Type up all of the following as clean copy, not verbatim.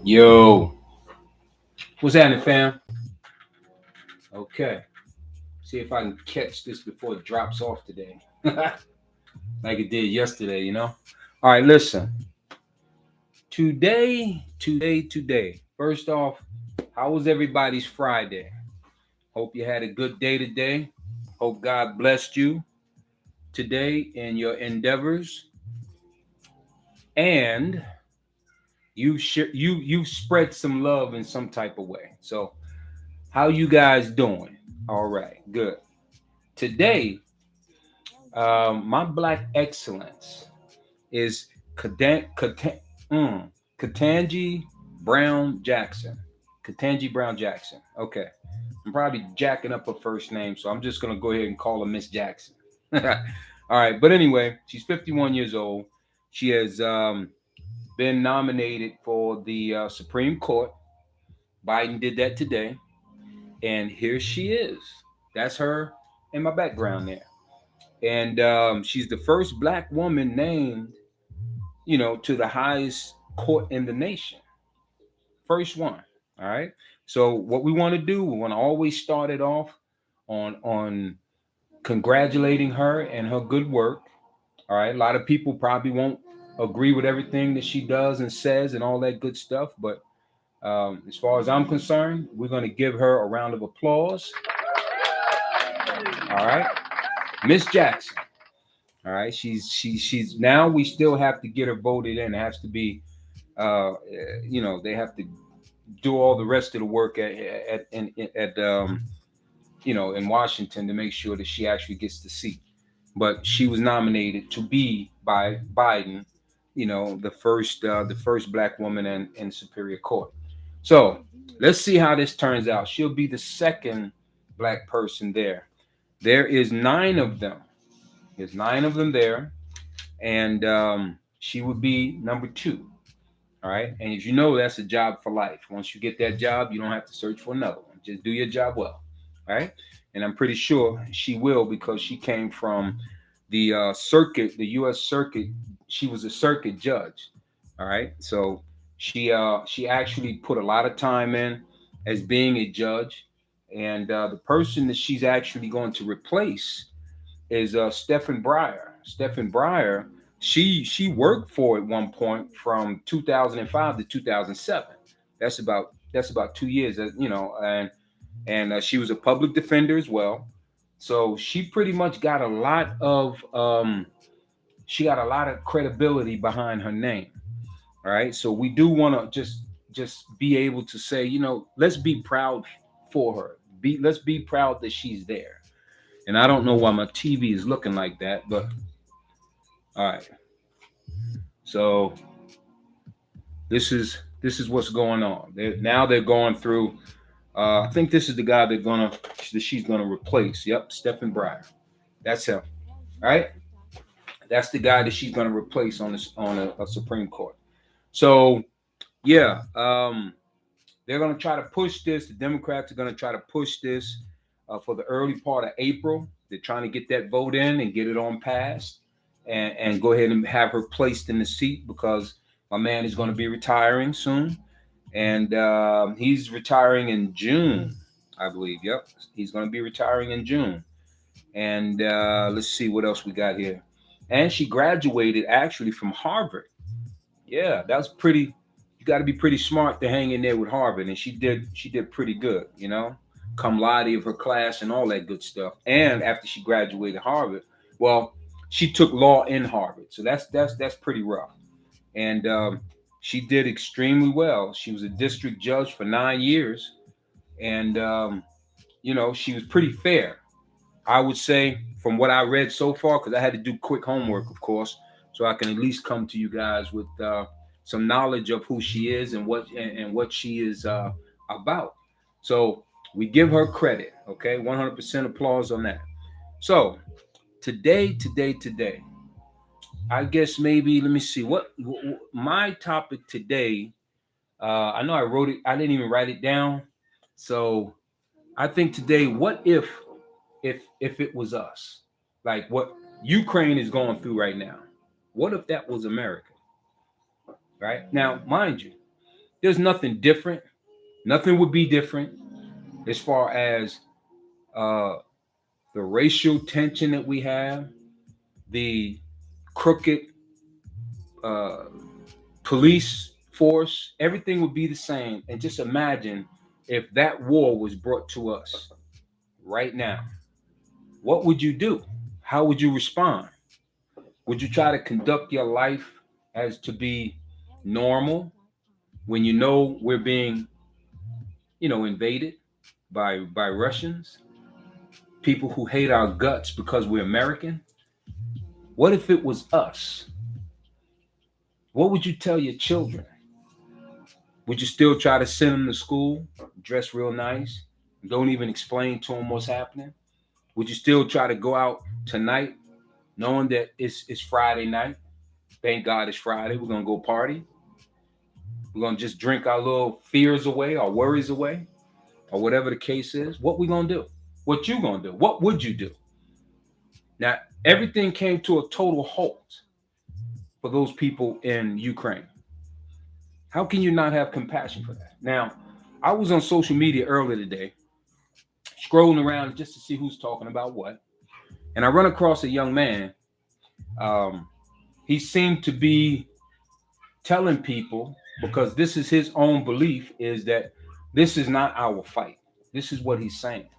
Yo, what's happening, fam? Okay, see if I can catch this before it drops off today, like it did yesterday. All right, listen. Today. First off, how was everybody's Friday? Hope you had a good day today. Hope God blessed you today in your endeavors, and you've spread some love in some type of way. So, how you guys doing? All right, good. Today, my black excellence is Katanji Brown Jackson. Katanji Brown Jackson. Okay. I'm probably jacking up her first name, so I'm just going to go ahead and call her Miss Jackson. All right. But anyway, she's 51 years old. She has been nominated for the Supreme Court. Biden did that today. And here she is. That's her in my background there. And she's the first black woman named, to the highest court in the nation. First one. All right. So what we want to do, we want to always start it off on congratulating her and her good work. All right. A lot of people probably won't agree with everything that she does and says and all that good stuff, but as far as I'm concerned, we're going to give her a round of applause. All right, Miss Jackson. All right, she's now. We still have to get her voted in. It has to be, they have to do all the rest of the work in Washington to make sure that she actually gets the seat. But she was nominated to be by Biden, the first black woman in Superior Court. So let's see how this turns out. She'll be the second black person there. There is nine of them. There's nine of them there, and she would be number two. All right. And as you know, that's a job for life. Once you get that job, you don't have to search for another one. Just do your job well. All right. And I'm pretty sure she will because she came from the circuit, the U.S. circuit. She was a circuit judge. All right. So she actually put a lot of time in as being a judge. And the person that she's actually going to replace is Stephen Breyer. Stephen Breyer, she worked for at one point from 2005 to 2007. That's about 2 years, and she was a public defender as well. So she pretty much got a lot of credibility behind her name. All right, so we do want to just be able to say, let's be proud for her. Let's be proud that she's there. And I don't know why my TV is looking like that, but all right. So this is what's going on. They're going through. I think this is the guy that she's gonna replace. Yep, Stephen Breyer. That's him. All right. That's the guy that she's gonna replace on a Supreme Court. So yeah, they're gonna try to push this. The Democrats are gonna try to push this for the early part of April. They're trying to get that vote in and get it on passed, and go ahead and have her placed in the seat because my man is going to be retiring soon, and he's retiring in June, I believe. Yep, he's going to be retiring in June. And let's see what else we got here. And she graduated actually from Harvard. Yeah, that's pretty. You got to be pretty smart to hang in there with Harvard, and she did pretty good. Cum laude of her class and all that good stuff. And after she graduated Harvard, well, she took law in Harvard, so that's pretty rough. And she did extremely well. She was a district judge for 9 years, and she was pretty fair. I would say from what I read so far, because I had to do quick homework, of course, so I can at least come to you guys with some knowledge of who she is and what she is about. So we give her credit, okay? 100% applause on that. So today, I guess maybe let me see what my topic today. I know I wrote it. I didn't even write it down. So I think today, what if it was us, like what Ukraine is going through right now? What if that was America? right? Now, mind you, there's nothing different. Nothing would be different as far as uh, the racial tension that we have, the crooked uh, police force, everything would be the same. And just imagine if that war was brought to us right now. What would you do? How would you respond? Would you try to conduct your life as to be normal when you know we're being, invaded by Russians, people who hate our guts because we're American? What if it was us? What would you tell your children? Would you still try to send them to school, dress real nice, don't even explain to them what's happening? Would you still try to go out tonight, knowing that it's Friday night? Thank God it's Friday. We're gonna go party. We're gonna just drink our little fears away, our worries away, or whatever the case is. What we gonna do? What you gonna do? What would you do? Now, everything came to a total halt for those people in Ukraine. How can you not have compassion for that? Now, I was on social media earlier today, scrolling around just to see who's talking about what, and I run across a young man. Um, he seemed to be telling people, because this is his own belief, is that this is not our fight. This is what he's saying.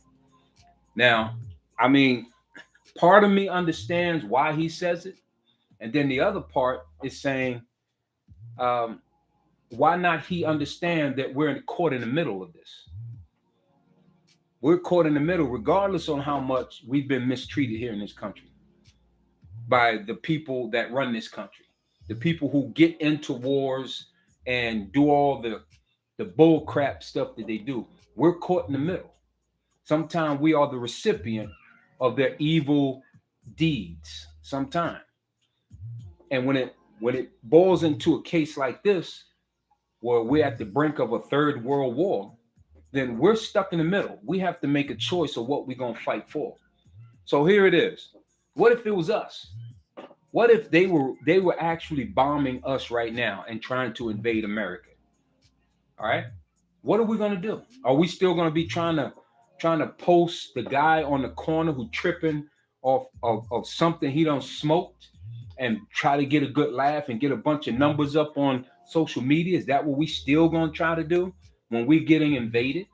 Now, I mean, part of me understands why he says it, and then the other part is saying, um, why not he understand that we're caught in the middle of this? We're caught in the middle, regardless on how much we've been mistreated here in this country by the people that run this country, the people who get into wars and do all the bull crap stuff that they do. We're caught in the middle. Sometimes we are the recipient of their evil deeds. Sometimes, and when it boils into a case like this, where we're at the brink of a third world war, then we're stuck in the middle. We have to make a choice of what we're gonna fight for. So here it is. What if it was us? What if they were actually bombing us right now and trying to invade America? All right. What are we gonna do? Are we still gonna be trying to post the guy on the corner who tripping off of something he done smoked and try to get a good laugh and get a bunch of numbers up on social media? Is that what we still gonna try to do when we getting invaded?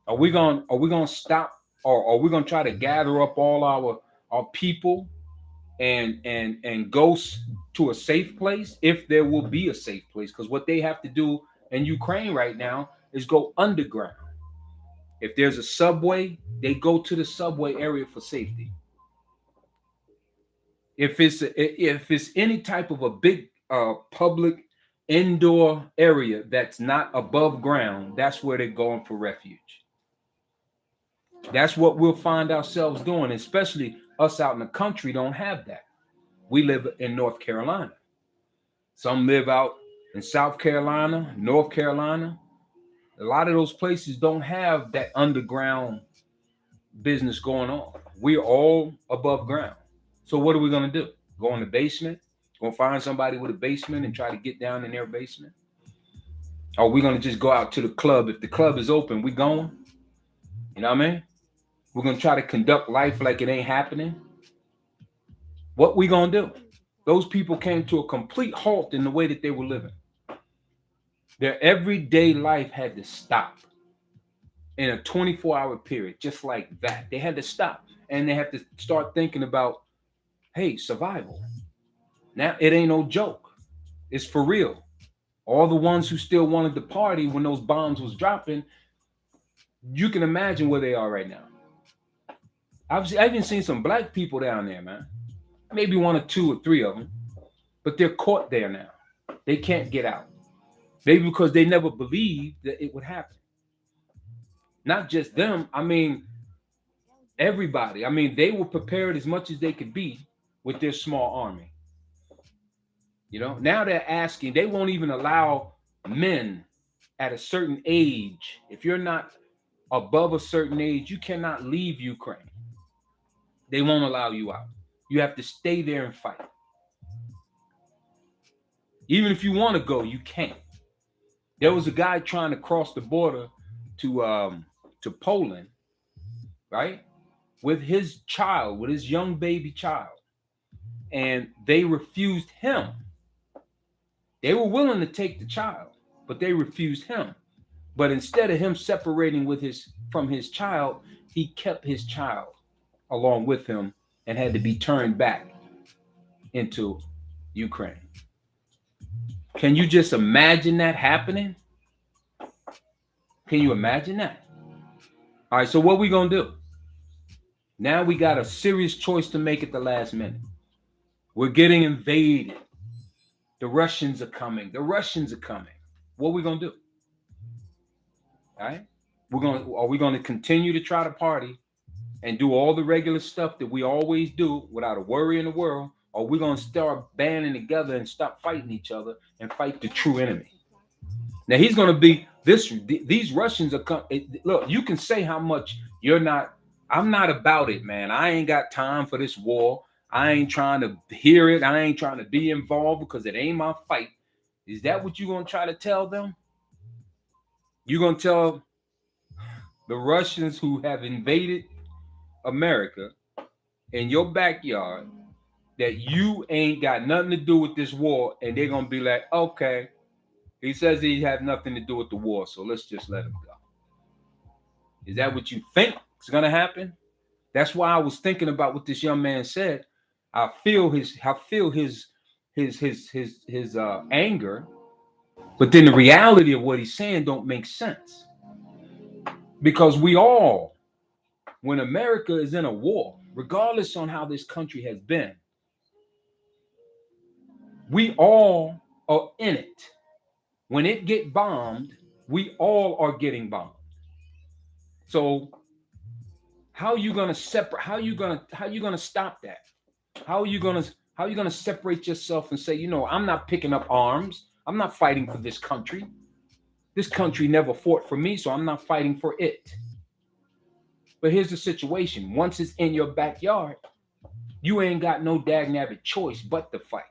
Are we gonna stop, or are we gonna try to gather up all our people and go to a safe place, if there will be a safe place? Because what they have to do in Ukraine right now is go underground. If there's a subway, they go to the subway area for safety. If it's any type of a big public indoor area that's not above ground, that's where they're going for refuge. That's what we'll find ourselves doing, especially us out in the country don't have that. We live in North Carolina. Some live out in South Carolina, North Carolina. A lot of those places don't have that underground business going on. We're all above ground. So what are we gonna do? Go in the basement? Gonna find somebody with a basement and try to get down in their basement? Or are we gonna just go out to the club? If the club is open, we going? You know what I mean? We're gonna try to conduct life like it ain't happening. What we gonna do? Those people came to a complete halt in the way that they were living. Their everyday life had to stop in a 24-hour period, just like that. They had to stop, and they had to start thinking about, hey, survival. Now it ain't no joke. It's for real. All the ones who still wanted to party when those bombs was dropping, you can imagine where they are right now. I've even seen some black people down there, man. Maybe one or two or three of them, but they're caught there now. They can't get out. Maybe because they never believed that it would happen. Not just them. I mean, everybody. I mean, they were prepared as much as they could be with their small army. Now they're asking, they won't even allow men at a certain age. If you're not above a certain age, you cannot leave Ukraine. They won't allow you out. You have to stay there and fight. Even if you want to go, you can't. There was a guy trying to cross the border to Poland, right? With his child, with his young baby child. And they refused him. They were willing to take the child, but they refused him. But instead of him separating from his child, he kept his child along with him and had to be turned back into Ukraine. Can you just imagine that happening? Can you imagine that? All right, so what we gonna do? Now we got a serious choice to make at the last minute. We're getting invaded. The Russians are coming. What are we gonna do? All right, are we gonna continue to try to party and do all the regular stuff that we always do without a worry in the world, or we're gonna start banding together and stop fighting each other and fight the true enemy? Now he's gonna be this. These Russians are coming. Look, you can say how much you're not. I'm not about it, man. I ain't got time for this war. I ain't trying to hear it. I ain't trying to be involved because it ain't my fight. Is that what you're gonna try to tell them? You're gonna tell the Russians who have invaded America in your backyard that you ain't got nothing to do with this war, and they're gonna be like, okay, he says he had nothing to do with the war, so let's just let him go. Is that what you think is gonna happen? That's why I was thinking about what this young man said. I feel his anger, but then the reality of what he's saying don't make sense. Because we all, when America is in a war, regardless on how this country has been, we all are in it. When it get bombed, we all are getting bombed. So how are you gonna separate? How are you gonna stop that? How are you gonna separate yourself and say, you know, I'm not picking up arms. I'm not fighting for this country. This country never fought for me, so I'm not fighting for it. But here's the situation. Once it's in your backyard, you ain't got no dagnabbit choice but to fight.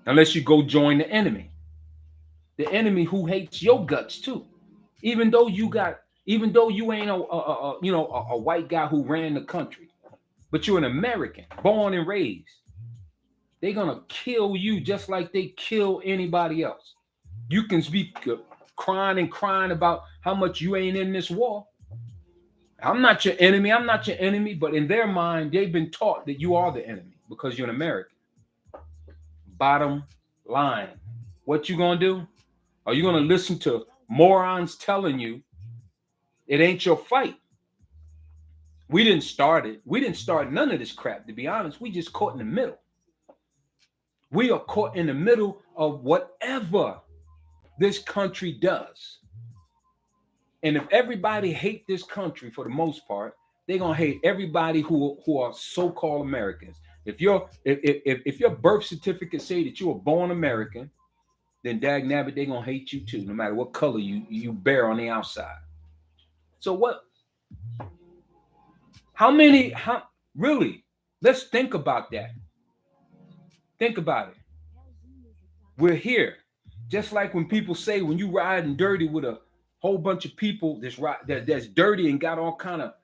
Unless you go join the enemy. The enemy who hates your guts too. Even though you ain't a white guy who ran the country, but you're an American, born and raised. They're gonna kill you just like they kill anybody else. You can be crying about how much you ain't in this war. I'm not your enemy, but in their mind, they've been taught that you are the enemy because you're an American. Bottom line, what you gonna do? Are you gonna listen to morons telling you it ain't your fight? We didn't start it. We didn't start none of this crap, to be honest. We just caught in the middle. We are caught in the middle of whatever this country does. And if everybody hate this country for the most part, they're gonna hate everybody who are so-called Americans. If your birth certificate say that you were born American, then dagnabbit, they're gonna hate you too, no matter what color you bear on the outside. So what? How really? Let's think about that. Think about it. We're here. Just like when people say when you riding dirty with a whole bunch of people that's dirty and got all kind of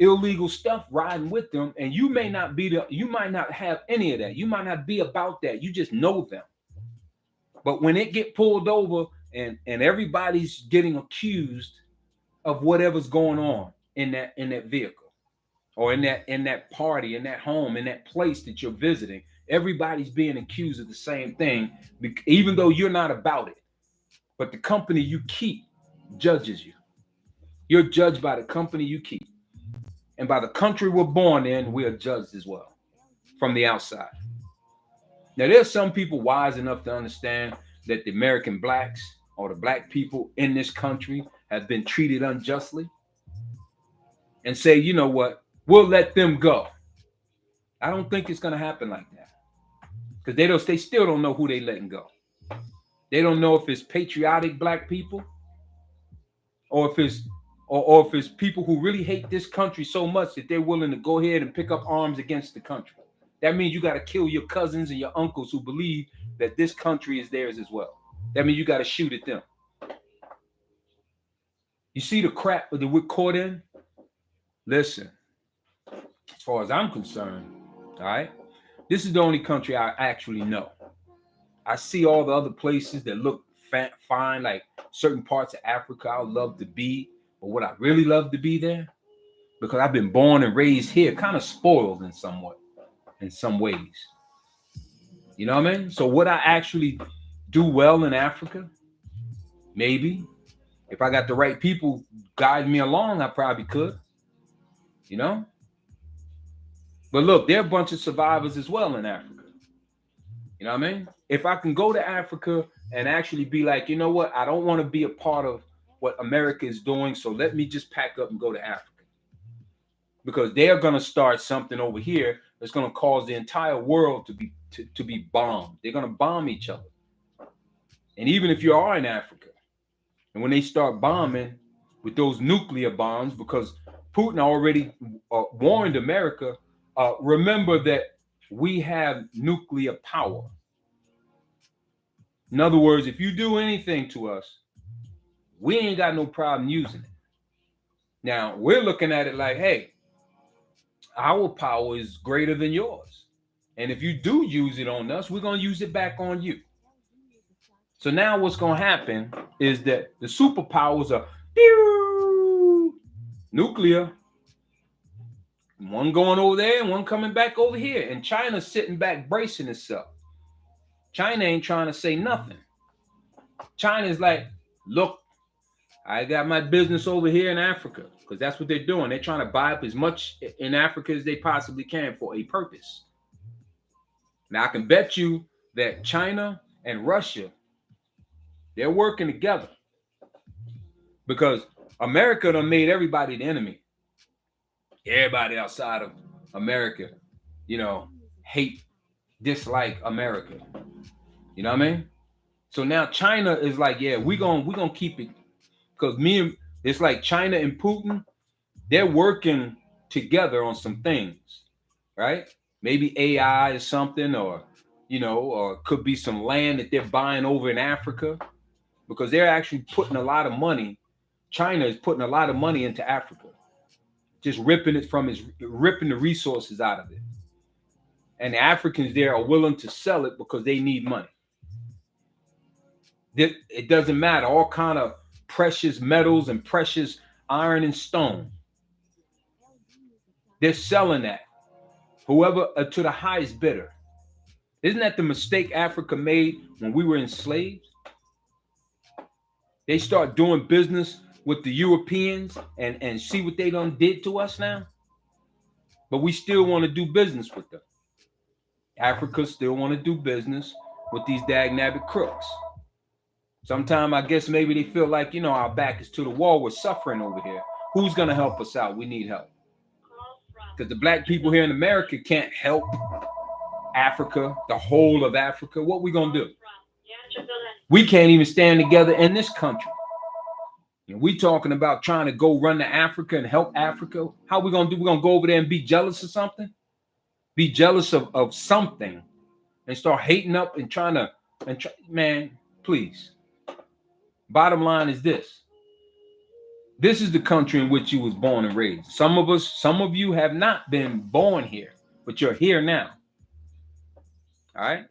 illegal stuff riding with them, and you might not have any of that. You might not be about that. You just know them. But when it get pulled over and everybody's getting accused of whatever's going on in that vehicle or in that party, in that home, in that place that you're visiting, everybody's being accused of the same thing, even though you're not about it. But the company you keep judges you. You're judged by the company you keep. And by the country we're born in, we are judged as well from the outside. Now, there's some people wise enough to understand that the American blacks or the black people in this country have been treated unjustly and say, you know what, we'll let them go. I don't think it's going to happen like that because they still don't know who they letting go. They don't know if it's patriotic black people or if it's people who really hate this country so much that they're willing to go ahead and pick up arms against the country. That means you got to kill your cousins and your uncles who believe that this country is theirs as well. That means you got to shoot at them. You see the crap that we're caught in? Listen, as far as I'm concerned, all right, this is the only country I actually know. I see all the other places that look fine, like certain parts of Africa I would love to be, but would I really love to be there? Because I've been born and raised here, kind of spoiled in some ways. You know what I mean? So would I actually do well in Africa? Maybe. If I got the right people guiding me along, I probably could. You know? But look, there are a bunch of survivors as well in Africa. You know what I mean? If I can go to Africa and actually be like, you know what? I don't want to be a part of what America is doing, so let me just pack up and go to Africa. Because they're going to start something over here that's going to cause the entire world to be bombed. They're going to bomb each other. And even if you are in Africa, and when they start bombing with those nuclear bombs, because Putin already warned America, remember that we have nuclear power. In other words, if you do anything to us, we ain't got no problem using it. Now, we're looking at it like, hey, our power is greater than yours. And if you do use it on us, we're going to use it back on you. So now what's going to happen is that the superpowers are nuclear. One going over there and one coming back over here. And China's sitting back bracing itself. China ain't trying to say nothing. China's like, look, I got my business over here in Africa, because that's what they're doing. They're trying to buy up as much in Africa as they possibly can for a purpose. Now, I can bet you that China and Russia, they're working together, because America done made everybody the enemy. Everybody outside of America, hate, dislike America. You know what I mean? So now China is like, yeah, we're gonna keep it, because it's like China and Putin, they're working together on some things, right? Maybe AI or something, or could be some land that they're buying over in Africa, because they're actually putting a lot of money. China is putting a lot of money into Africa, just ripping the resources out of it. And the Africans there are willing to sell it because they need money. It doesn't matter, all kind of precious metals and precious iron and stone. They're selling that, whoever to the highest bidder. Isn't that the mistake Africa made when we were enslaved? They start doing business with the Europeans and see what they done did to us now. But we still want to do business with them. Africa still want to do business with these dag-nabbit crooks. Sometimes I guess maybe they feel like, our back is to the wall. We're suffering over here. Who's going to help us out? We need help. Because the black people here in America can't help Africa, the whole of Africa. What we going to do? We can't even stand together in this country. And we talking about trying to go run to Africa and help Africa. How we going to do? We're going to go over there and be jealous of something? Be jealous of something and start hating up and trying to, man, please. Bottom line is this. This is the country in which you was born and raised. Some of you have not been born here, but you're here now. All right?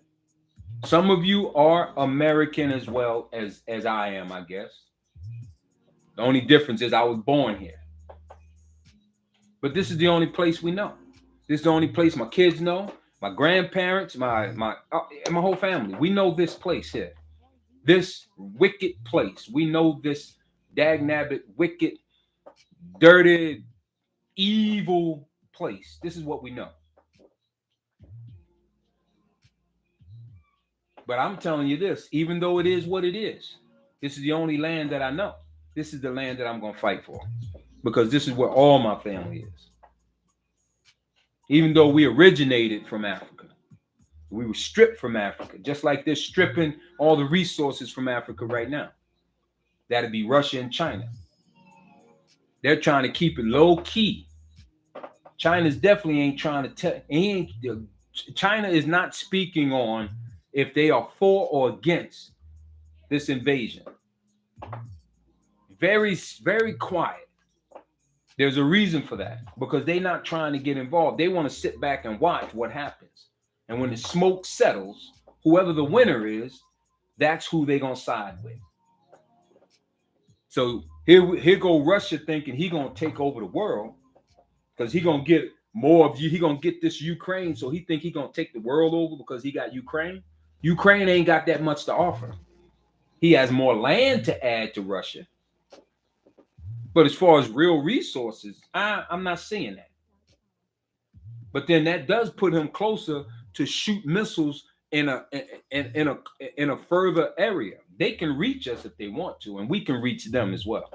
Some of you are American as well as I am, I guess. The only difference is I was born here. But this is the only place we know. This is the only place my kids know, my grandparents, my whole family. We know this place here. This wicked place. We know this dag-nabbit, wicked, dirty, evil place. This is what we know. But I'm telling you this, even though it is what it is, this is the only land that I know. This is the land that I'm going to fight for, because this is where all my family is. Even though we originated from Africa, we were stripped from Africa, just like they're stripping all the resources from Africa right now. That'd be Russia and China. They're trying to keep it low key. China's definitely ain't trying to China is not speaking on if they are for or against this invasion. Very, very quiet. There's a reason for that, because they're not trying to get involved. They want to sit back and watch what happens. And when the smoke settles, whoever the winner is, that's who they're going to side with. So here go Russia thinking he going to take over the world because he going to get more of you. He going to get this Ukraine. So he think he going to take the world over because he got Ukraine. Ukraine ain't got that much to offer. He has more land to add to Russia. But as far as real resources, I'm not seeing that. But then that does put him closer to shoot missiles in a further area. They can reach us if they want to, and we can reach them as well.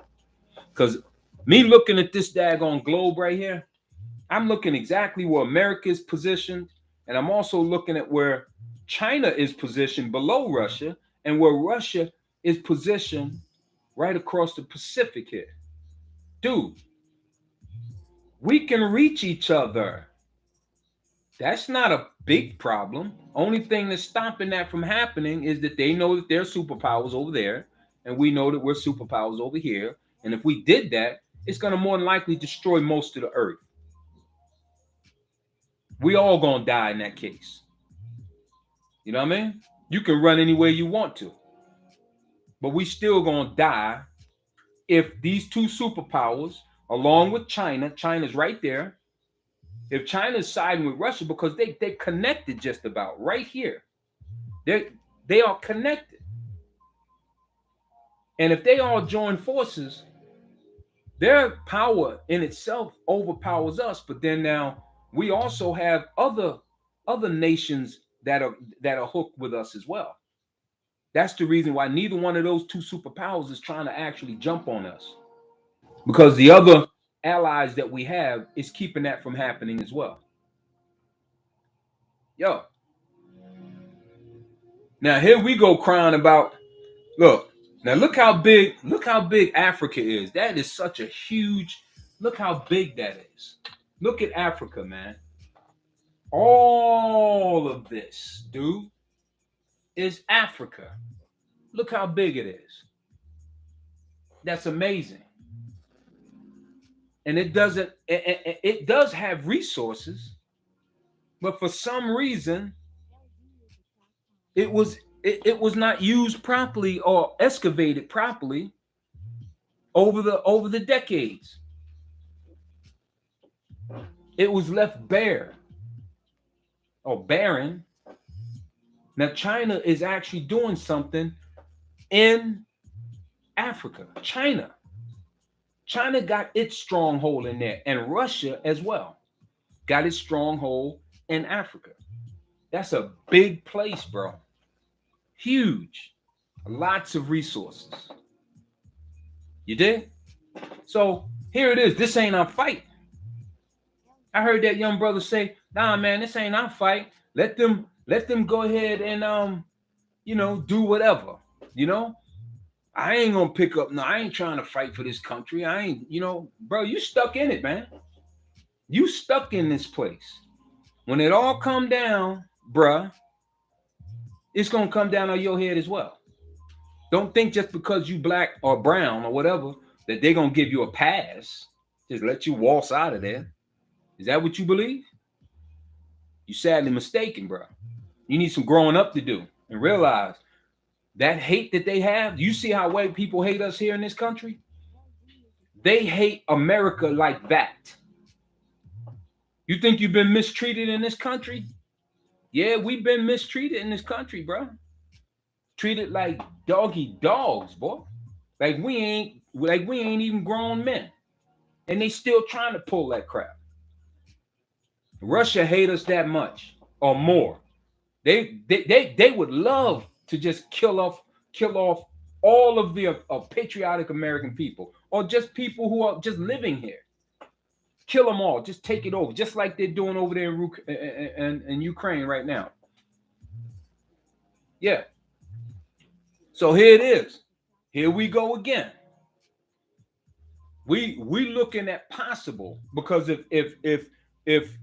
Because me looking at this daggone globe right here, I'm looking exactly where America is positioned, and I'm also looking at where China is positioned below Russia, and where Russia is positioned right across the Pacific here. Dude, we can reach each other. That's not a big problem. Only thing that's stopping that from happening is that they know that they're superpowers over there, and we know that we're superpowers over here. And if we did that, it's going to more than likely destroy most of the earth. We all going to die in that case. You know what I mean? You can run any way you want to, but we still going to die if these two superpowers, along with China's right there. If China's siding with Russia, because they connected just about right here. They are connected. And if they all join forces, their power in itself overpowers us. But then now we also have other nations that are hooked with us as well. That's the reason why neither one of those two superpowers is trying to actually jump on us. Because the other allies that we have is keeping that from happening as well. Yo. Now here we go crying about, look how big Africa is. That is such a huge, look how big that is. Look at Africa, man. All of this, dude, is Africa. Look how big it is. That's amazing. And it does have resources, but for some reason it was not used properly or excavated properly over the decades. It was left bare or barren. Now China is actually doing something in Africa. China got its stronghold in there, and Russia as well got its stronghold in Africa. That's a big place, bro. Huge. Lots of resources. You did? So here it is. This ain't our fight. I heard that young brother say, nah, man, this ain't our fight. Let them go ahead and do whatever. I ain't gonna pick up. No, I ain't trying to fight for this country. I ain't, bro, you stuck in it, man. You stuck in this place. When it all come down, bruh, it's gonna come down on your head as well. Don't think just because you black or brown or whatever that they're gonna give you a pass. Just let you waltz out of there. Is that what you believe? You're sadly mistaken, bro. You need some growing up to do and realize that hate that they have. You see how white people hate us here in this country? They hate America like that. You think you've been mistreated in this country? Yeah, we've been mistreated in this country, bro. Treated like doggy dogs, boy. Like we ain't even grown men. And they still trying to pull that crap. Russia hate us that much or more. They would love to just kill off all of the patriotic American people, or just people who are just living here. Kill them all. Just take it over, just like they're doing over there in Ukraine right now. Yeah. So here it is. Here we go again. We looking at possible, because if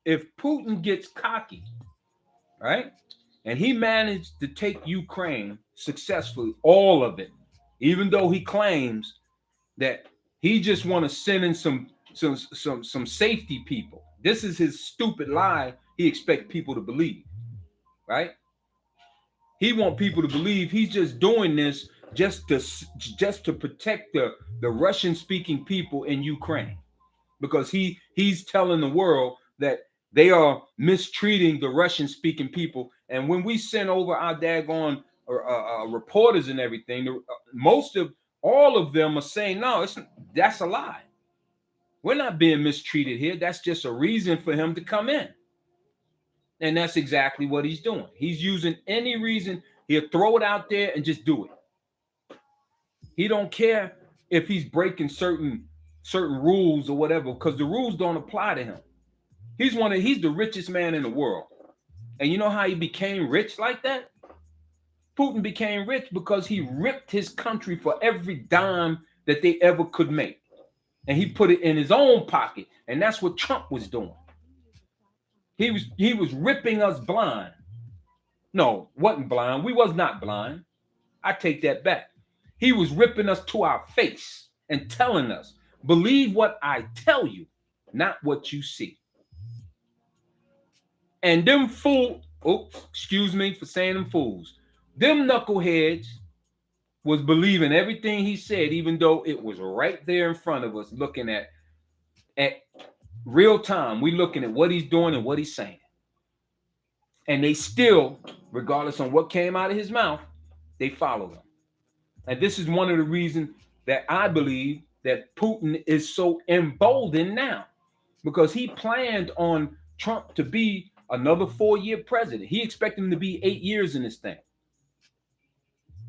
if Putin gets cocky, right, and he managed to take Ukraine successfully, all of it, even though he claims that he just want to send in some safety people. This is his stupid lie he expects people to believe, right? He want people to believe he's just doing this just to protect the Russian speaking people in Ukraine, because he's telling the world that they are mistreating the Russian speaking people. And when we send over our daggone reporters and everything, most of all of them are saying, no, that's a lie. We're not being mistreated here. That's just a reason for him to come in. And that's exactly what he's doing. He's using any reason. He'll throw it out there and just do it. He don't care if he's breaking certain rules or whatever, because the rules don't apply to him. He's the richest man in the world. And you know how he became rich like that? Putin became rich because he ripped his country for every dime that they ever could make. And he put it in his own pocket. And that's what Trump was doing. He was ripping us blind. No, wasn't blind. We was not blind. I take that back. He was ripping us to our face and telling us, believe what I tell you, not what you see. And them excuse me for saying them fools, them knuckleheads was believing everything he said, even though it was right there in front of us, looking at real time. We looking at what he's doing and what he's saying. And they still, regardless of what came out of his mouth, they follow him. And this is one of the reasons that I believe that Putin is so emboldened now, because he planned on Trump to be another 4-year president. He expected him to be 8 years in this thing.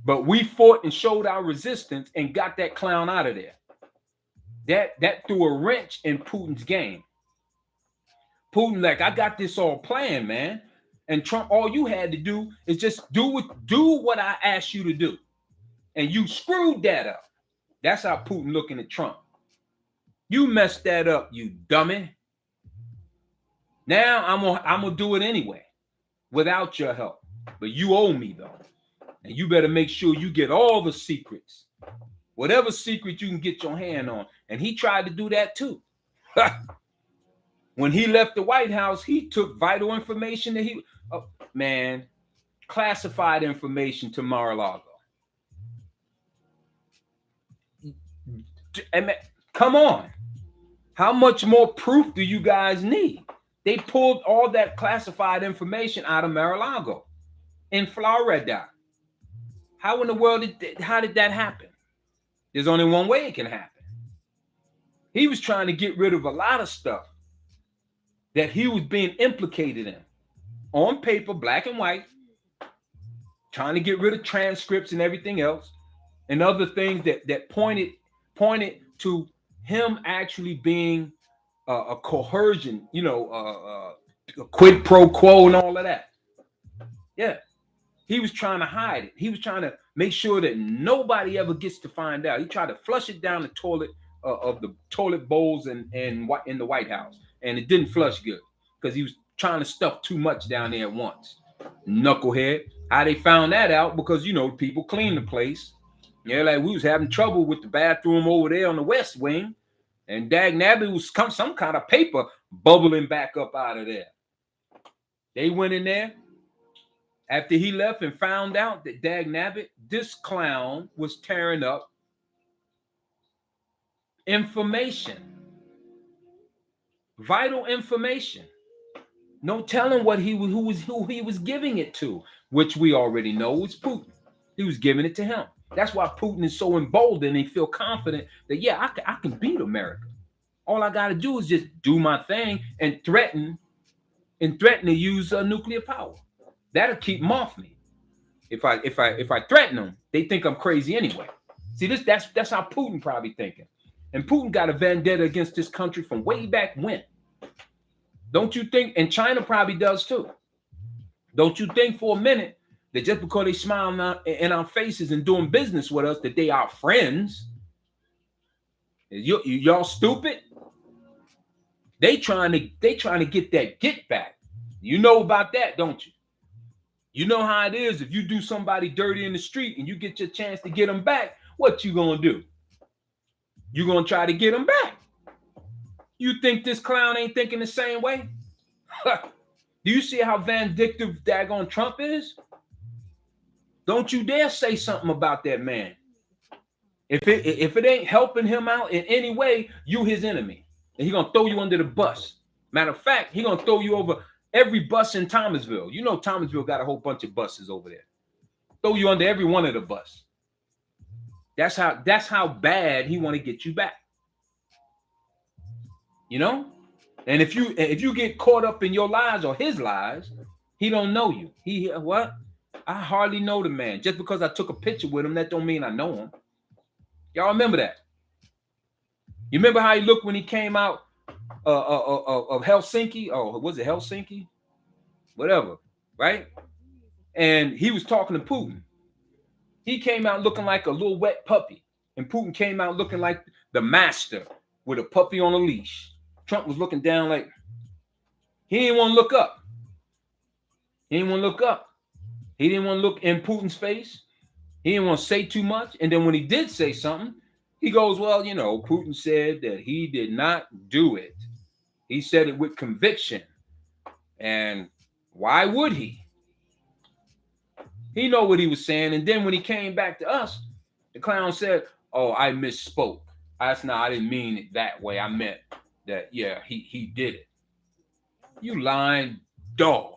But we fought and showed our resistance and got that clown out of there. That threw a wrench in Putin's game. Putin, like, I got this all planned, man. And Trump, all you had to do is just do what I asked you to do. And you screwed that up. That's how Putin looking at Trump. You messed that up, you dummy. Now I'm gonna do it anyway, without your help. But you owe me, though. And you better make sure you get all the secrets. Whatever secret you can get your hand on. And he tried to do that too. When he left the White House, he took vital information that classified information to Mar-a-Lago. Come on. How much more proof do you guys need? They pulled all that classified information out of Mar-a-Lago in Florida. How in the world how did that happen? There's only one way it can happen. He was trying to get rid of a lot of stuff that he was being implicated in on paper, black and white, trying to get rid of transcripts and everything else and other things that pointed to him actually being a coercion, a quid pro quo and all of that. Yeah. He was trying to hide it. He was trying to make sure that nobody ever gets to find out. He tried to flush it down the toilet of the toilet bowls in the White House. And it didn't flush good because he was trying to stuff too much down there at once. Knucklehead. How they found that out? Because, people clean the place. Yeah, like we was having trouble with the bathroom over there on the West Wing. And dag nabbit was some kind of paper bubbling back up out of there. They went in there after he left and found out that dag nabbit, this clown was tearing up information. Vital information. No telling who he was giving it to, which we already know was Putin. He was giving it to him. That's why Putin is so emboldened and feel confident that, yeah, I can beat America. All I got to do is just do my thing and threaten to use nuclear power. That'll keep them off me. If I threaten them, they think I'm crazy anyway. See, that's how Putin probably thinking. And Putin got a vendetta against this country from way back when. Don't you think? And China probably does too. Don't you think for a minute that just because they smile in our faces and doing business with us, that they are friends? Y'all stupid? They trying to get that get back. You know about that, don't you? You know how it is. If you do somebody dirty in the street and you get your chance to get them back, what you gonna do? You gonna try to get them back. You think this clown ain't thinking the same way? Do you see how vindictive daggone Trump is? Don't you dare say something about that man. If it ain't helping him out in any way, you his enemy. And he gonna throw you under the bus. Matter of fact, he gonna throw you over every bus in Thomasville. You know Thomasville got a whole bunch of buses over there. Throw you under every one of the bus. That's how bad he want to get you back. You know? And if you get caught up in your lies or his lies, he don't know you. He what? I hardly know the man. Just because I took a picture with him, that don't mean I know him. Y'all remember that? You remember how he looked when he came out of Helsinki? Oh, was it Helsinki? Whatever, right? And he was talking to Putin. He came out looking like a little wet puppy. And Putin came out looking like the master with a puppy on a leash. Trump was looking down like he didn't want to look up. He didn't want to look up. He didn't want to look in Putin's face. He didn't want to say too much. And then when he did say something, he goes, well, you know, Putin said that he did not do it. He said it with conviction. And why would he? He know what he was saying. And then when he came back to us, the clown said, oh, I misspoke. I didn't mean it that way. I meant that, yeah, he did it. You lying dog.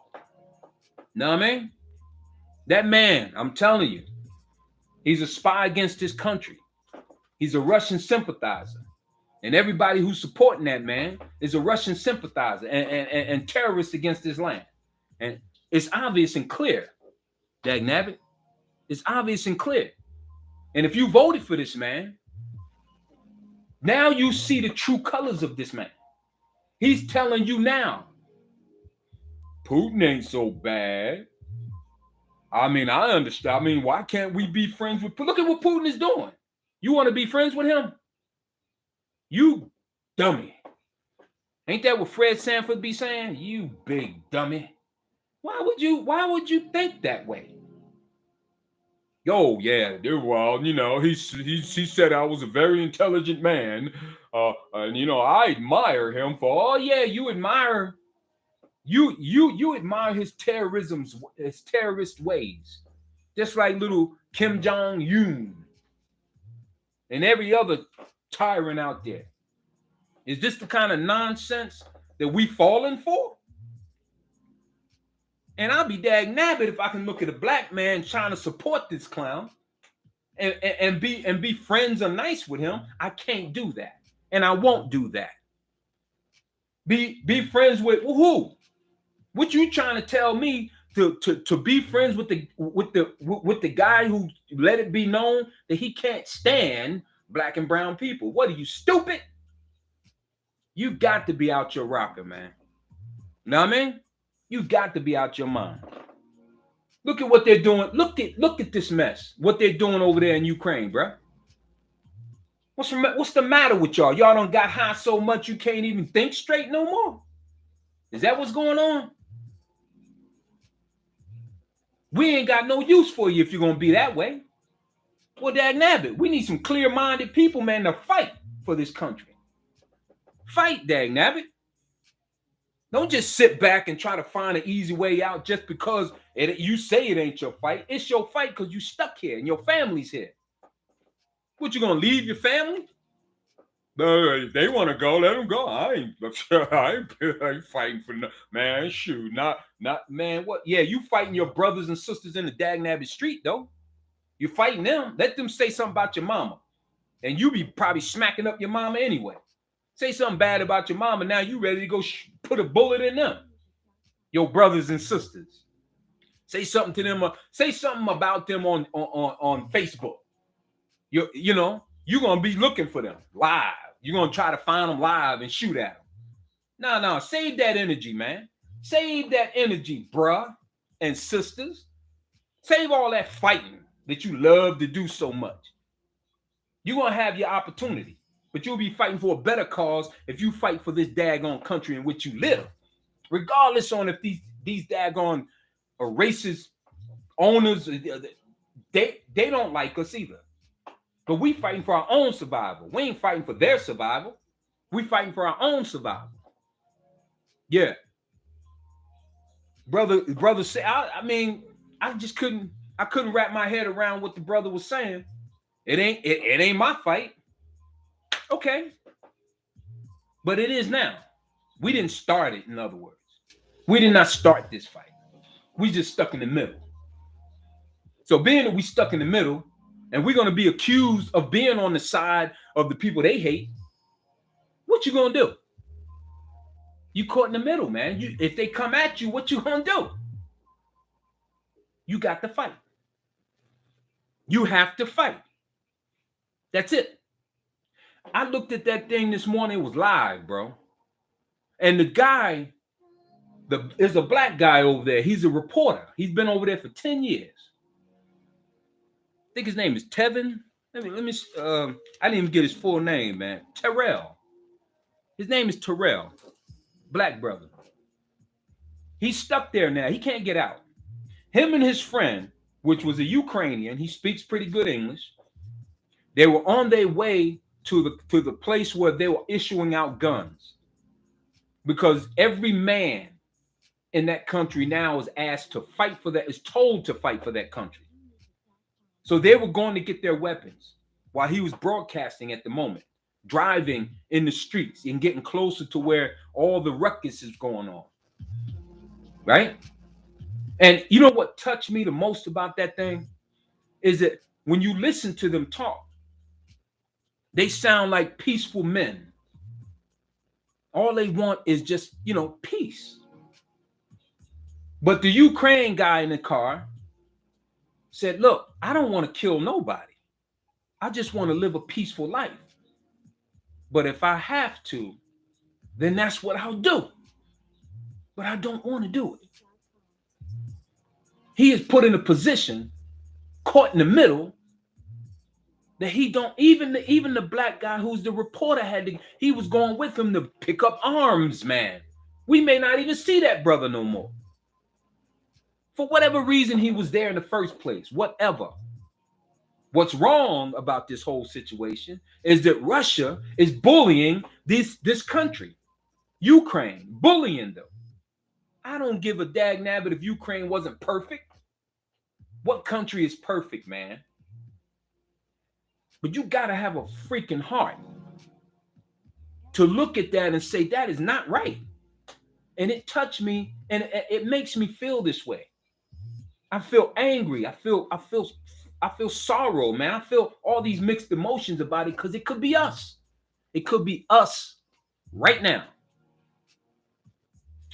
Know what I mean? That man, I'm telling you, he's a spy against his country. He's a Russian sympathizer. And everybody who's supporting that man is a Russian sympathizer and terrorist against his land. And it's obvious and clear, dagnabbit. It's obvious and clear. And if you voted for this man, now you see the true colors of this man. He's telling you now, Putin ain't so bad. I mean, I understand. I mean, why can't we be friends with Putin? Look at what Putin is doing. You want to be friends with him? You dummy. Ain't that what Fred Sanford be saying? You big dummy. Why would you think that way? Yo, yeah, well, you know, he said I was a very intelligent man. And you know, I admire him for, oh yeah, you admire you admire his terrorist ways. Just like little Kim Jong-un and every other tyrant out there. Is this the kind of nonsense that we falling for? And I'll be dagnabbit if I can look at a black man trying to support this clown and be friends or nice with him. I can't do that. And I won't do that. Be friends with who? What you trying to tell me to be friends with the guy who let it be known that he can't stand black and brown people? What are you, stupid? You got to be out your rocker, man. Know what I mean? You got to be out your mind. Look at what they're doing. Look at this mess. What they're doing over there in Ukraine, bro. What's the matter with y'all? Y'all done got high so much you can't even think straight no more. Is that what's going on? We ain't got no use for you if you're gonna be that way. Well, dagnabbit, we need some clear-minded people, man, to fight for this country. Fight, dagnabbit. Don't just sit back and try to find an easy way out just because you say it ain't your fight. It's your fight because you stuck here and your family's here. What, you gonna leave your family? If they want to go, let them go. I ain't fighting for no man. Shoot, not man. What? Yeah, you fighting your brothers and sisters in the dagnabbit street though. You fighting them. Let them say something about your mama, and you be probably smacking up your mama anyway. Say something bad about your mama. Now you ready to go put a bullet in them. Your brothers and sisters. Say something to them. Say something about them on Facebook. You know, you're going to be looking for them live. You're going to try to find them live and shoot at them. No. Save that energy, man. Save that energy, bruh and sisters. Save all that fighting that you love to do so much. You're going to have your opportunity. But you'll be fighting for a better cause if you fight for this daggone country in which you live. Regardless on if these daggone racist owners, they don't like us either. But we fighting for our own survival. We ain't fighting for their survival. We fighting for our own survival. Yeah. Brother say, I mean, I couldn't wrap my head around what the brother was saying. It ain't my fight. Okay. But it is now. We didn't start it, in other words. We did not start this fight. We just stuck in the middle. So being that we stuck in the middle, and we're going to be accused of being on the side of the people they hate, what you going to do? You caught in the middle, man. If they come at you, what you going to do? You got to fight. You have to fight. That's it. I looked at that thing this morning. It was live, bro. And the guy, there's a black guy over there. He's a reporter. He's been over there for 10 years. I think his name is Tevin. Let me. I didn't even get his full name, man. Terrell. His name is Terrell. Black brother. He's stuck there now. He can't get out. Him and his friend, which was a Ukrainian, he speaks pretty good English. They were on their way to the place where they were issuing out guns, because every man in that country now is asked to fight for that, is told to fight for that country. So they were going to get their weapons while he was broadcasting at the moment, driving in the streets and getting closer to where all the ruckus is going on. Right? And you know what touched me the most about that thing is that when you listen to them talk, they sound like peaceful men. All they want is just, peace. But the Ukraine guy in the car said, look, I don't want to kill nobody. I just want to live a peaceful life. But if I have to, then that's what I'll do. But I don't want to do it. He is put in a position, caught in the middle, that he don't, even the black guy who's the reporter he was going with him to pick up arms, man. We may not even see that brother no more. For whatever reason he was there in the first place, whatever. What's wrong about this whole situation is that Russia is bullying this country, Ukraine, bullying them. I don't give a dag nabbit if Ukraine wasn't perfect. What country is perfect, man? But you got to have a freaking heart to look at that and say, that is not right. And it touched me, and it makes me feel this way. I feel angry. I feel sorrow, man. I feel all these mixed emotions about it, because it could be us. It could be us right now.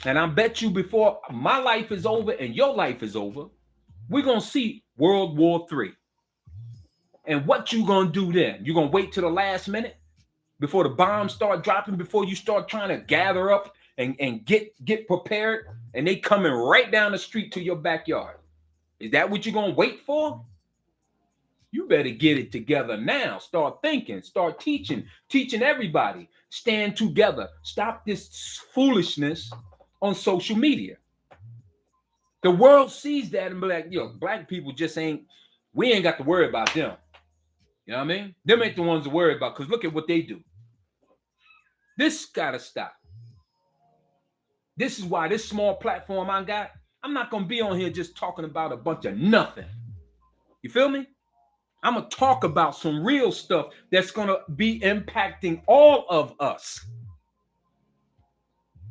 And I bet you before my life is over and your life is over, we're going to see World War III. And what you going to do then? You going to wait till the last minute before the bombs start dropping, before you start trying to gather up and get prepared, and they coming right down the street to your backyard? Is that what you're going to wait for? You better get it together now. Start thinking, start teaching everybody. Stand together. Stop this foolishness on social media. The world sees that and be like, black people we ain't got to worry about them. You know what I mean? Them ain't the ones to worry about, because look at what they do. This got to stop. This is why this small platform I got, I'm not going to be on here just talking about a bunch of nothing. You feel me? I'm going to talk about some real stuff that's going to be impacting all of us.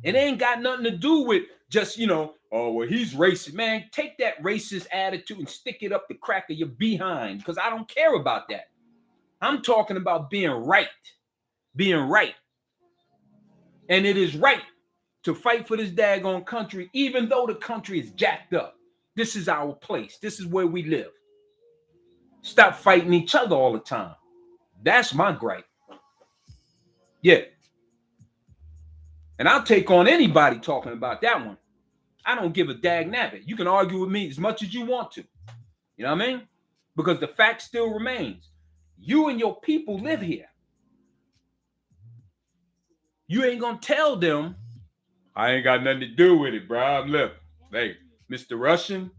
It ain't got nothing to do with just, oh, well, he's racist. Man, take that racist attitude and stick it up the crack of your behind, because I don't care about that. I'm talking about being right. Being right. And it is right to fight for this daggone country, even though the country is jacked up. This is our place. This is where we live. Stop fighting each other all the time. That's my gripe. Yeah. And I'll take on anybody talking about that one. I don't give a dag nabbit. You can argue with me as much as you want to. You know what I mean? Because the fact still remains. You and your people live here. You ain't gonna tell them, I ain't got nothing to do with it, bro. I'm left. Hey, Mr. Russian,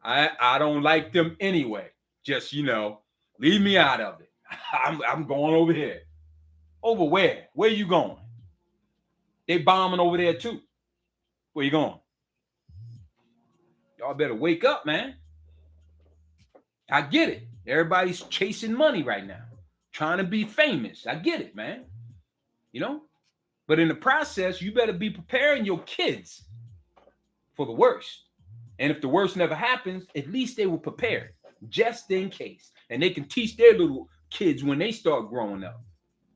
I don't like them anyway. Just, leave me out of it. I'm going over here. Over where? Where you going? They bombing over there too. Where you going? Y'all better wake up, man. I get it. Everybody's chasing money right now, trying to be famous. I get it, man. But in the process, you better be preparing your kids for the worst. And if the worst never happens, at least they were prepared just in case. And they can teach their little kids when they start growing up.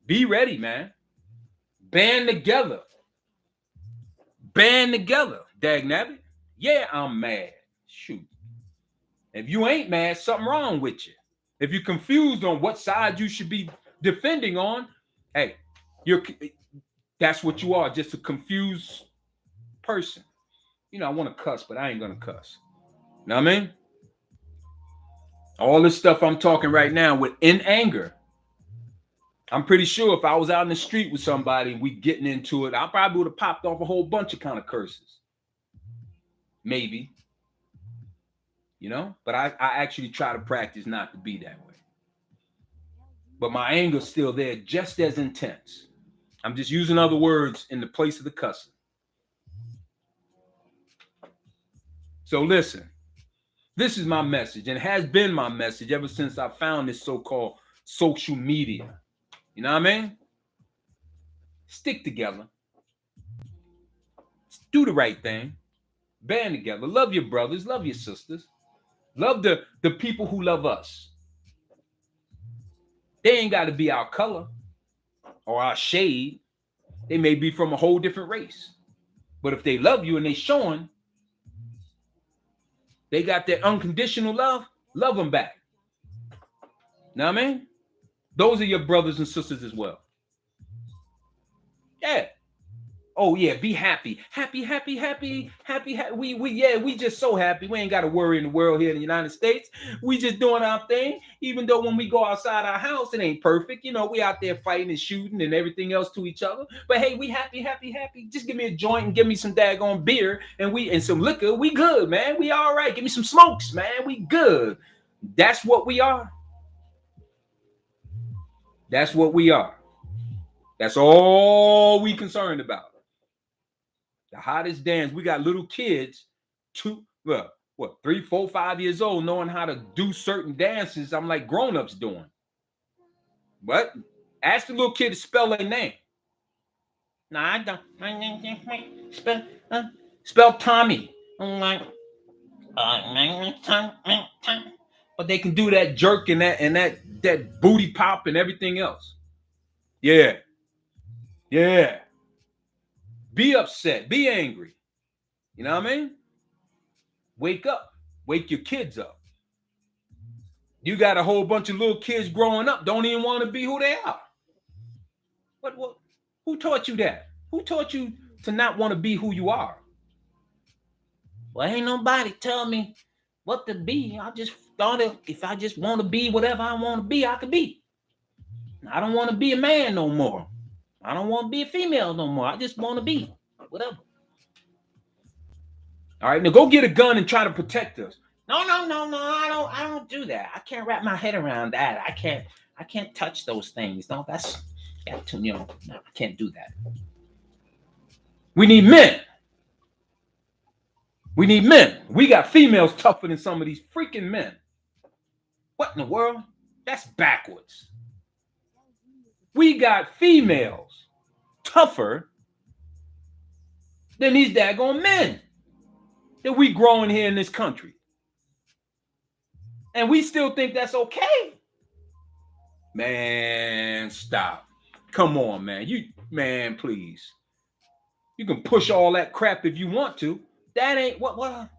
Be ready, man. Band together. Band together. Dagnabbit. Yeah, I'm mad. Shoot. If you ain't mad, something wrong with you. If you're confused on what side you should be defending on, hey, that's what you are, just a confused person. I want to cuss, but I ain't going to cuss. You know what I mean? All this stuff I'm talking right now with in anger. I'm pretty sure if I was out in the street with somebody and we getting into it, I probably would have popped off a whole bunch of kind of curses. Maybe. But I actually try to practice not to be that way. But my anger's still there, just as intense. I'm just using other words in the place of the cussing. So listen, this is my message, and it has been my message ever since I found this so-called social media. You know what I mean? Stick together. Do the right thing. Band together. Love your brothers. Love your sisters. Love the people who love us. They ain't got to be our color or our shade. They may be from a whole different race. But if they love you and they showing, they got that unconditional love, love them back. Know what I mean? Those are your brothers and sisters as well. Yeah. Oh yeah, be happy. Happy. We just so happy. We ain't got to worry in the world here in the United States. We just doing our thing. Even though when we go outside our house, it ain't perfect. We out there fighting and shooting and everything else to each other. But hey, we happy. Just give me a joint and give me some daggone beer and some liquor. We good, man. We all right. Give me some smokes, man. We good. That's what we are. That's what we are. That's all we concerned about. The hottest dance. We got little kids, 3, 4, 5 years old, knowing how to do certain dances. I'm like grown-ups doing. What? Ask the little kid to spell their name. No, I don't. Spell Tommy. I'm like, but they can do that jerk and that booty pop and everything else. Yeah. Be upset. Be angry. You know what I mean? Wake up. Wake your kids up. You got a whole bunch of little kids growing up, don't even want to be who they are. What? Who taught you that? Who taught you to not want to be who you are? Well, ain't nobody tell me what to be. I just thought if I just want to be whatever I want to be, I could be. I don't want to be a man no more. I don't want to be a female no more. I just want to be whatever. All right, now go get a gun and try to protect us. No, I don't do that. I can't wrap my head around that. I can't touch those things. No, I can't do that. We need men. We got females tougher than some of these freaking men. What in the world? That's backwards. We got females tougher than these daggone men that we growing here in this country. And we still think that's okay. Man, stop. Come on, man. Please. You can push all that crap if you want to. That ain't that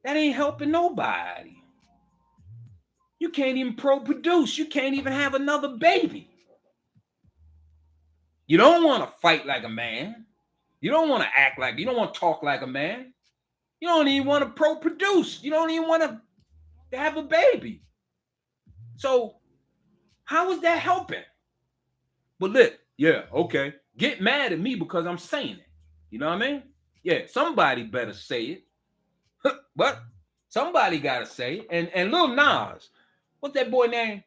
ain't helping nobody. You can't even produce. You can't even have another baby. You don't want to fight like a man. You don't want to act like, you don't want to talk like a man. You don't even want to produce. You don't even want to have a baby. So how is that helping? But look, yeah, okay. get mad at me because I'm saying it. You know what I mean? Yeah, somebody better say it. But somebody gotta say it. And Lil Nas, what's that boy name?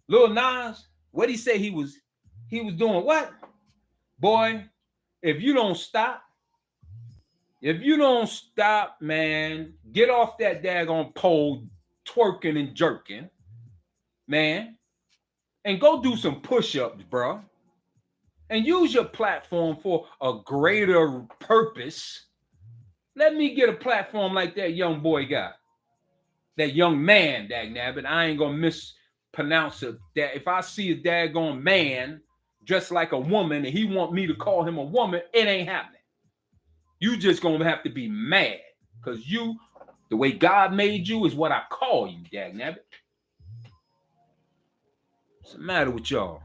Lil Nas. What he say he was doing what? Boy, if you don't stop, man, get off that daggone pole twerking and jerking, man, and go do some push-ups, bro. And use your platform for a greater purpose. Let me get a platform like that young boy got. That young man, dagnabbit. I ain't gonna mispronounce it. That if I see a daggone man dressed like a woman and he want me to call him a woman, it ain't happening. You just gonna have to be mad. Because you, the way God made you is what I call you, dagnabbit. What's the matter with y'all?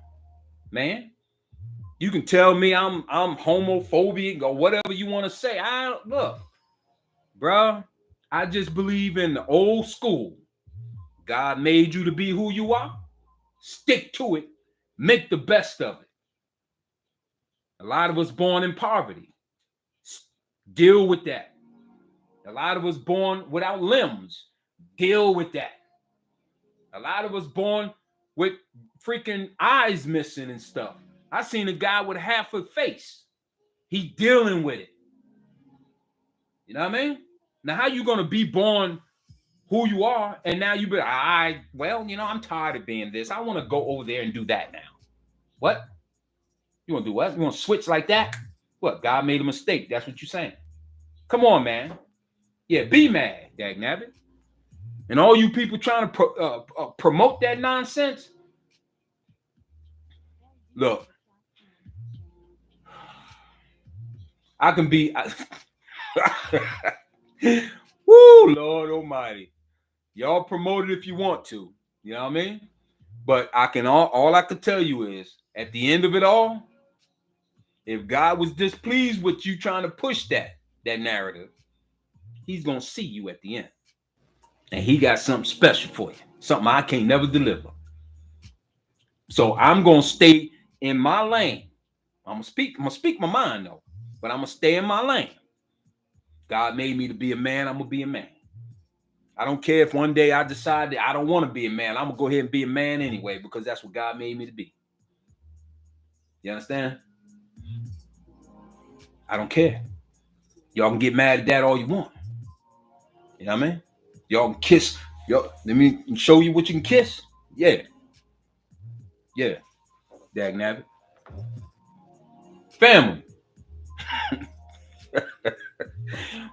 Man? You can tell me I'm homophobic or whatever you want to say. Look, bro, I just believe in the old school. God made you to be who you are. Stick to it. Make the best of it. A lot of us born in poverty. Deal with that. A lot of us born without limbs. Deal with that. A lot of us born with freaking eyes missing and stuff. I seen a guy with half a face. He dealing with it. You know what I mean? Now, how you gonna be born who you are, and now you be I'm tired of being this. I want to go over there and do that now. What? You want to do what? You want to switch like that? What? God made a mistake. That's what you're saying. Come on, man. Yeah, be mad, dagnabbit. And all you people trying to promote that nonsense. Look, I can be. Woo, Lord Almighty. Y'all promote it if you want to. You know what I mean? But all I can tell you is at the end of it all, if God was displeased with you trying to push that narrative, he's going to see you at the end. And he got something special for you. Something I can't never deliver. So I'm going to stay in my lane. I'm going to speak my mind though, but I'm going to stay in my lane. God made me to be a man. I'm going to be a man. I don't care if one day I decide that I don't want to be a man. I'm going to go ahead and be a man anyway, because that's what God made me to be. You understand? I don't care. Y'all can get mad at that all you want. You know what I mean? Y'all can kiss. Yo, let me show you what you can kiss. Yeah. Yeah. Dagnabbit. Family.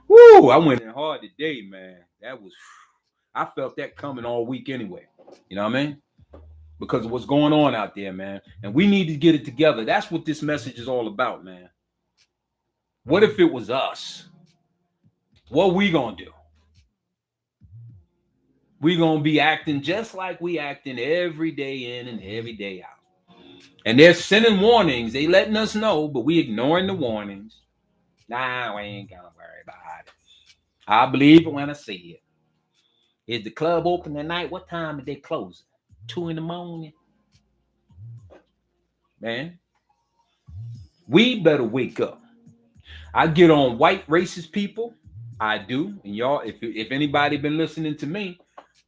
Woo! I went in hard today, man. I felt that coming all week anyway. You know what I mean? Because of what's going on out there, man. And we need to get it together. That's what this message is all about, man. What if it was us? What we gonna do? We gonna be acting just like we acting every day in and every day out. And they're sending warnings. They letting us know, but we ignoring the warnings. Nah, we ain't gonna worry about it. I believe it when I see it. Is the club open tonight? What time are they closing? 2 a.m? Man, we better wake up. I get on white racist people. I do. And y'all, if anybody been listening to me,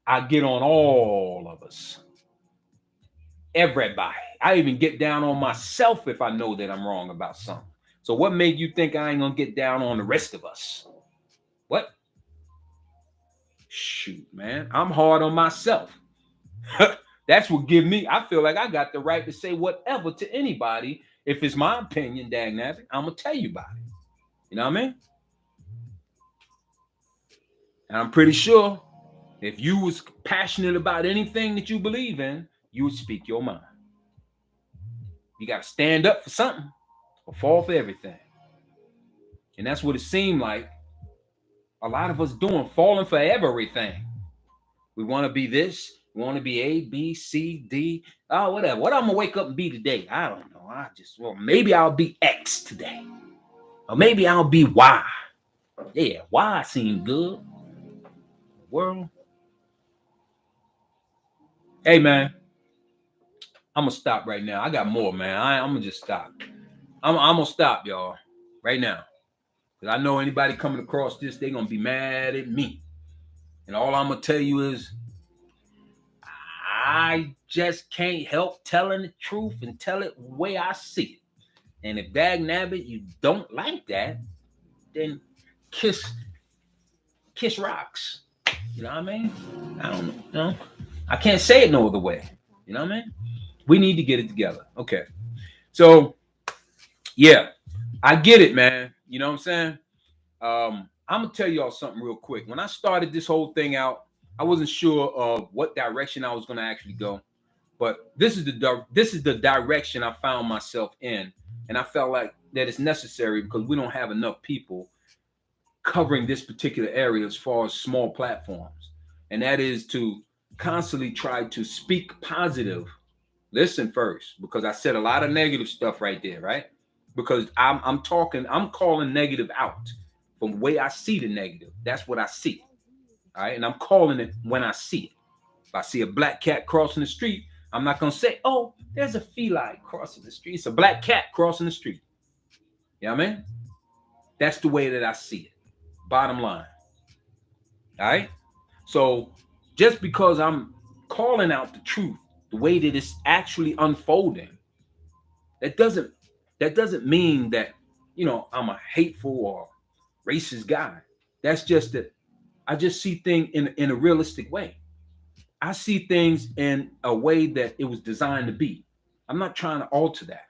I get on all of us. Everybody. I even get down on myself if I know that I'm wrong about something. So what made you think I ain't gonna get down on the rest of us? What? Shoot, man. I'm hard on myself. That's what give me, I feel like I got the right to say whatever to anybody. If it's my opinion, dagnabbit, I'm gonna tell you about it. You know what I mean? And I'm pretty sure if you was passionate about anything that you believe in, you would speak your mind. You got to stand up for something or fall for everything. And that's what it seemed like a lot of us doing, falling for everything. We want to be this, we want to be A, B, C, D, whatever. What I'm going to wake up and be today? I don't know. Maybe I'll be X today. Or maybe I'll be Y. Yeah, Y seems good. World. Hey, man. I'm going to stop right now. I got more, man. I'm going to just stop. I'm gonna stop, y'all, right now. Because I know anybody coming across this, they're gonna be mad at me. And all I'm gonna tell you is I just can't help telling the truth and tell it the way I see it. And if dag nabbit you don't like that, then kiss rocks. You know what I mean? I don't know. You know? I can't say it no other way. You know what I mean? We need to get it together. Okay. So yeah, I get it, man. You know what I'm saying? I'm gonna tell y'all something real quick. When I started this whole thing out, I wasn't sure of what direction I was gonna actually go. But this is the direction I found myself in, and I felt like that it's necessary because we don't have enough people covering this particular area as far as small platforms, and that is to constantly try to speak positive. Listen first, because I said a lot of negative stuff right there, right? Because I'm calling negative out from the way I see the negative. That's what I see, all right, and I'm calling it when I see it. If I see a black cat crossing the street, I'm not gonna say, "Oh, there's a feline crossing the street." It's a black cat crossing the street. You know what I mean? That's the way that I see it. Bottom line. All right. So just because I'm calling out the truth, the way that it's actually unfolding, that doesn't mean that I'm a hateful or racist guy. That's just that I just see things in a realistic way. I see things in a way that it was designed to be. I'm not trying to alter that.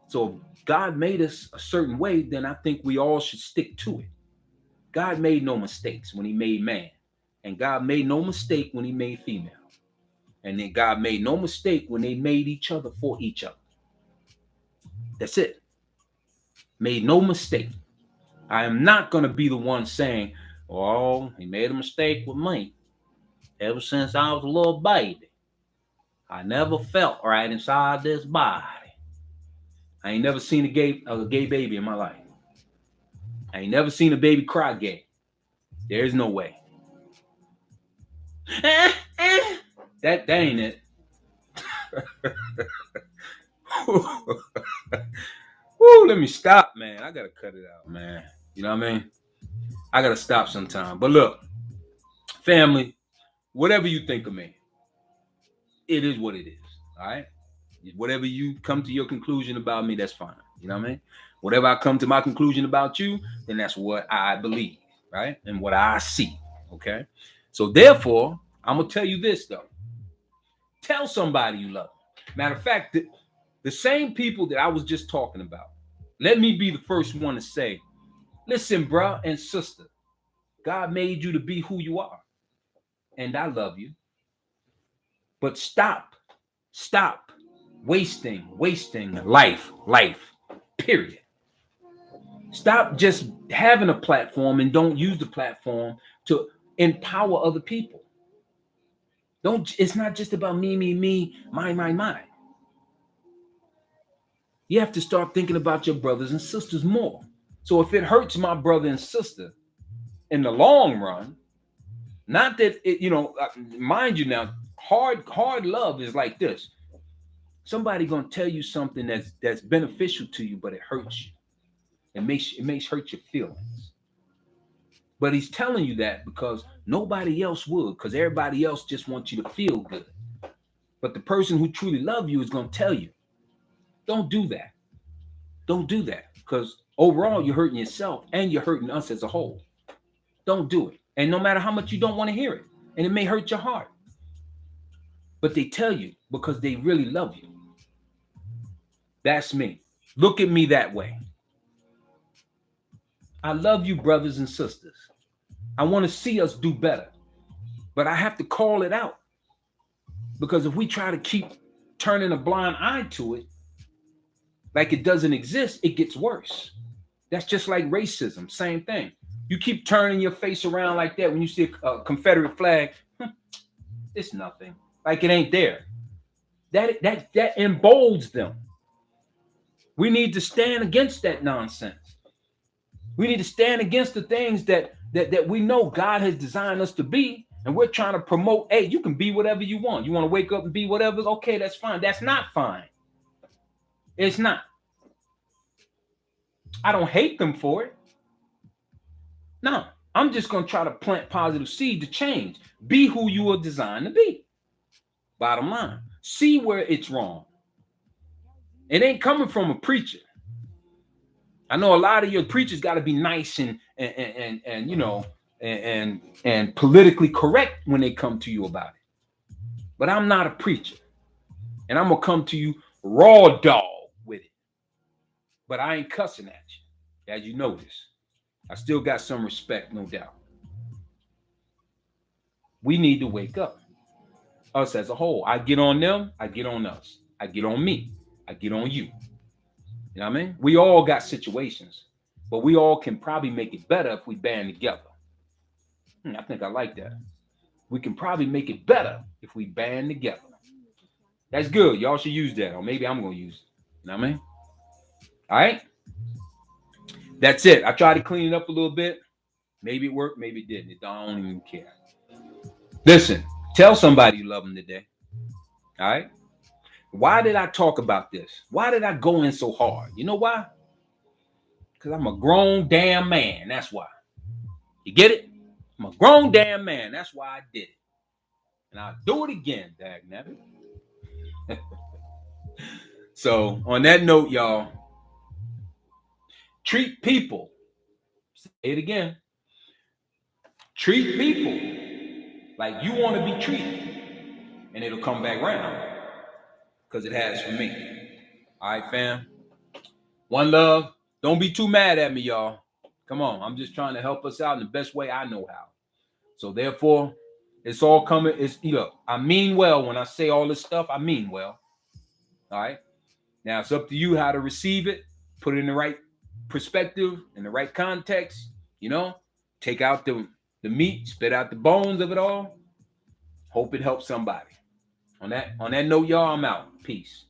So if God made us a certain way, then I think we all should stick to it. God made no mistakes when he made man. And God made no mistake when he made female. And then God made no mistake when they made each other for each other. That's it. Made no mistake. I am not going to be the one saying, "Oh, he made a mistake with me. Ever since I was a little baby, I never felt right inside this body. I ain't never seen a gay baby in my life. I ain't never seen a baby cry gay. There's no way." That ain't it. Woo, let me stop, man. I gotta cut it out, man. You know what I mean? I gotta stop sometime. But look, family, whatever you think of me, it is what it is. All right. Whatever you come to your conclusion about me, that's fine. You know what I mean? Whatever I come to my conclusion about you, then that's what I believe, right? And what I see. Okay. So therefore, I'm gonna tell you this though. Tell somebody you love them. Matter of fact, the same people that I was just talking about, let me be the first one to say, listen, bruh and sister, God made you to be who you are. And I love you. But stop wasting life, period. Stop just having a platform and don't use the platform to empower other people. It's not just about me, mine. You have to start thinking about your brothers and sisters more. So if it hurts my brother and sister in the long run, not that mind you now, hard love is like this. Somebody gonna tell you something that's beneficial to you, but it hurts you. It makes hurt your feelings. But he's telling you that because nobody else would, because everybody else just wants you to feel good. But the person who truly loves you is gonna tell you, don't do that. Don't do that. Because overall, you're hurting yourself and you're hurting us as a whole. Don't do it. And no matter how much you don't want to hear it, and it may hurt your heart. But they tell you because they really love you. That's me. Look at me that way. I love you, brothers and sisters. I want to see us do better. But I have to call it out. Because if we try to keep turning a blind eye to it, like it doesn't exist, it gets worse. That's just like racism. Same thing. You keep turning your face around like that when you see a Confederate flag. It's nothing. Like it ain't there. That emboldens them. We need to stand against that nonsense. We need to stand against the things that we know God has designed us to be, and we're trying to promote. Hey, you can be whatever you want. You want to wake up and be whatever? Okay, that's fine. That's not fine. It's not. I don't hate them for it. No, I'm just going to try to plant positive seed to change. Be who you are designed to be. Bottom line, see where it's wrong. It ain't coming from a preacher. I know a lot of your preachers got to be nice and you know and politically correct when they come to you about it. But I'm not a preacher, and I'm gonna come to you raw dog with it. But I ain't cussing at you, as you notice. I still got some respect, no doubt. We need to wake up, us as a whole. I get on them, I get on us. I get on me, I get on you. You know what I mean? We all got situations, but we all can probably make it better if we band together. I think I like that. We can probably make it better if we band together. That's good. Y'all should use that, or maybe I'm gonna use it. You know what I mean? All right. That's it. I tried to clean it up a little bit. Maybe it worked, maybe it didn't. I don't even care. Listen, tell somebody you love them today. All right. Why did I talk about this? Why did I go in so hard? You know why? Because I'm a grown damn man. That's why. You get it? I'm a grown damn man. That's why I did it. And I'll do it again, dagnabbit. So, on that note, y'all, treat people. Say it again. Treat people like you want to be treated, and it'll come back round because it has for me. All right, fam. One love. Don't be too mad at me, y'all. Come on. I'm just trying to help us out in the best way I know how. So, therefore, it's all coming. It's, look, I mean well when I say all this stuff. I mean well. All right. Now, it's up to you how to receive it, put it in the right perspective, in the right context, you know, take out the meat, spit out the bones of it all. Hope it helps somebody. On that note, y'all, I'm out. Peace.